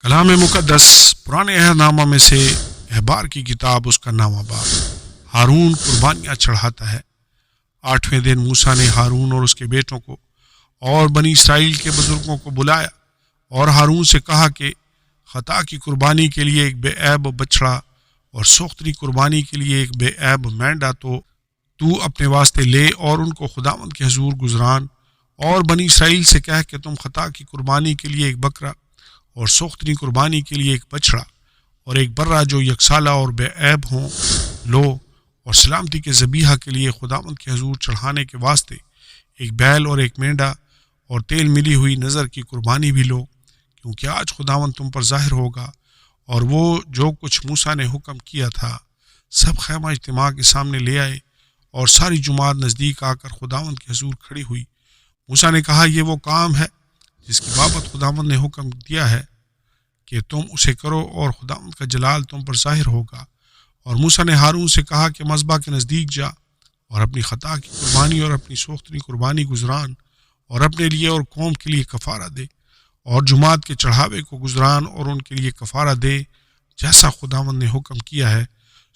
کلام مقدس پرانے عہد نامہ میں سے احبار کی کتاب اس کا 9واں باب۔ ہارون قربانیاں چڑھاتا ہے۔ 8ویں دن موسیٰ نے ہارون اور اس کے بیٹوں کو اور بنی اسرائیل کے بزرگوں کو بلایا اور ہارون سے کہا کہ خطا کی قربانی کے لیے ایک بے عیب بچڑا اور سوختنی قربانی کے لیے ایک بے عیب مینڈا تو اپنے واسطے لے اور ان کو خداوند کے حضور گزران، اور بنی اسرائیل سے کہہ کہ تم خطا کی قربانی کے لیے ایک بکرا اور سوختنی قربانی کے لیے ایک بچڑا اور ایک برا جو یکسالہ اور بے عیب ہوں لو، اور سلامتی کے ذبیحہ کے لیے خداوند کے حضور چڑھانے کے واسطے ایک بیل اور ایک مینڈا اور تیل ملی ہوئی نذر کی قربانی بھی لو، کیونکہ آج خداوند تم پر ظاہر ہوگا۔ اور وہ جو کچھ موسیٰ نے حکم کیا تھا سب خیمہ اجتماع کے سامنے لے آئے، اور ساری جماعت نزدیک آ کر خداوند کے حضور کھڑی ہوئی۔ موسیٰ نے کہا، یہ وہ کام ہے جس کی بابت خداوند نے حکم دیا ہے کہ تم اسے کرو، اور خداوند کا جلال تم پر ظاہر ہوگا۔ اور موسیٰ نے ہارون سے کہا کہ مذبح کے نزدیک جا اور اپنی خطا کی قربانی اور اپنی سوختنی قربانی گزران، اور اپنے لیے اور قوم کے لیے کفارہ دے، اور جماعت کے چڑھاوے کو گزران اور ان کے لیے کفارہ دے، جیسا خداوند نے حکم کیا ہے۔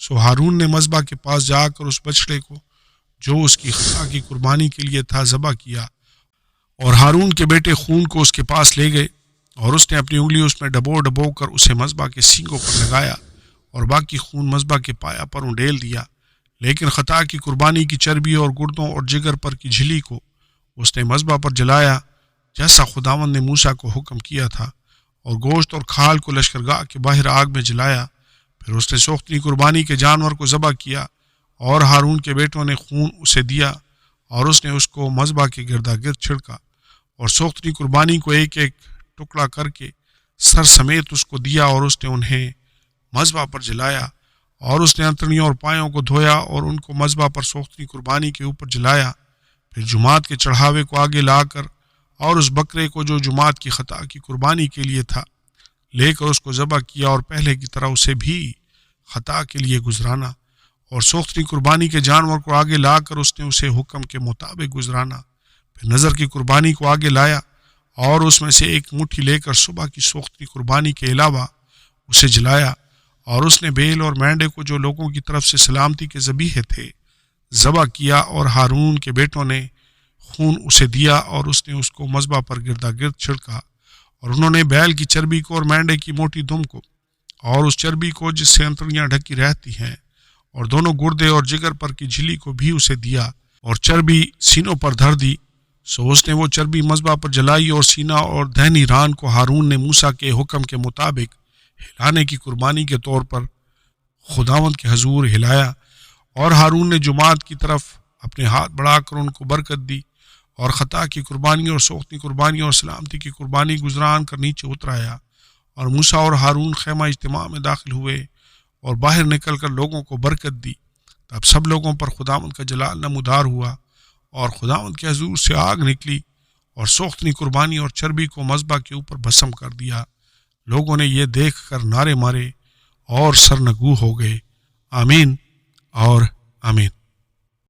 سو ہارون نے مذبح کے پاس جا کر اس بچڑے کو جو اس کی خطا کی قربانی کے لیے تھا ذبح کیا، اور ہارون کے بیٹے خون کو اس کے پاس لے گئے، اور اس نے اپنی انگلی اس میں ڈبو کر اسے مذبح کے سینگوں پر لگایا، اور باقی خون مذبح کے پایا پر انڈیل دیا۔ لیکن خطا کی قربانی کی چربی اور گردوں اور جگر پر کی جھلی کو اس نے مذبح پر جلایا، جیسا خداوند نے موسیٰ کو حکم کیا تھا، اور گوشت اور کھال کو لشکرگاہ کے باہر آگ میں جلایا۔ پھر اس نے سوختنی قربانی کے جانور کو ذبح کیا، اور ہارون کے بیٹوں نے خون اسے دیا، اور اس نے اس کو مذبح کے گردا گرد چھڑکا، اور سوختنی قربانی کو ایک ایک ٹکڑا کر کے سر سمیت اس کو دیا، اور اس نے انہیں مذبح پر جلایا۔ اور اس نے انتڑیوں اور پایوں کو دھویا اور ان کو مذبح پر سوختنی قربانی کے اوپر جلایا۔ پھر جماعت کے چڑھاوے کو آگے لا کر اور اس بکرے کو جو جماعت کی خطا کی قربانی کے لیے تھا لے کر اس کو ذبح کیا، اور پہلے کی طرح اسے بھی خطا کے لیے گزرانا، اور سوختنی قربانی کے جانور کو آگے لا کر اس نے اسے حکم کے مطابق گزرانا۔ پھر نذر کی قربانی کو آگے لایا، اور اس میں سے ایک مٹھی لے کر صبح کی سوختنی قربانی کے علاوہ اسے جلایا، اور اس نے بیل اور مینڈے کو جو لوگوں کی طرف سے سلامتی کے ذبیحے تھے ذبح کیا، اور ہارون کے بیٹوں نے خون اسے دیا، اور اس نے اس کو مذبح پر گردا گرد چھڑکا۔ اور انہوں نے بیل کی چربی کو اور مینڈے کی موٹی دم کو اور اس چربی کو جس سے انتڑیاں ڈھکی رہتی ہیں اور دونوں گردے اور جگر پر کی جھلی کو بھی اسے دیا، اور چربی سینوں پر دھر دی۔ سو اس نے وہ چربی مذبح پر جلائی، اور سینہ اور دہنی ران کو ہارون نے موسیٰ کے حکم کے مطابق ہلانے کی قربانی کے طور پر خداوند کے حضور ہلایا۔ اور ہارون نے جماعت کی طرف اپنے ہاتھ بڑھا کر ان کو برکت دی، اور خطا کی قربانی اور سوختنی قربانی اور سلامتی کی قربانی گزران کر نیچے اترایا۔ اور موسیٰ اور ہارون خیمہ اجتماع میں داخل ہوئے اور باہر نکل کر لوگوں کو برکت دی۔ تب سب لوگوں پر خداوند کا جلال نمودار ہوا، اور خداوند کے حضور سے آگ نکلی اور سوختنی قربانی اور چربی کو مذبح کے اوپر بھسم کر دیا۔ لوگوں نے یہ دیکھ کر نعرے مارے اور سرنگو ہو گئے۔ آمین اور آمین۔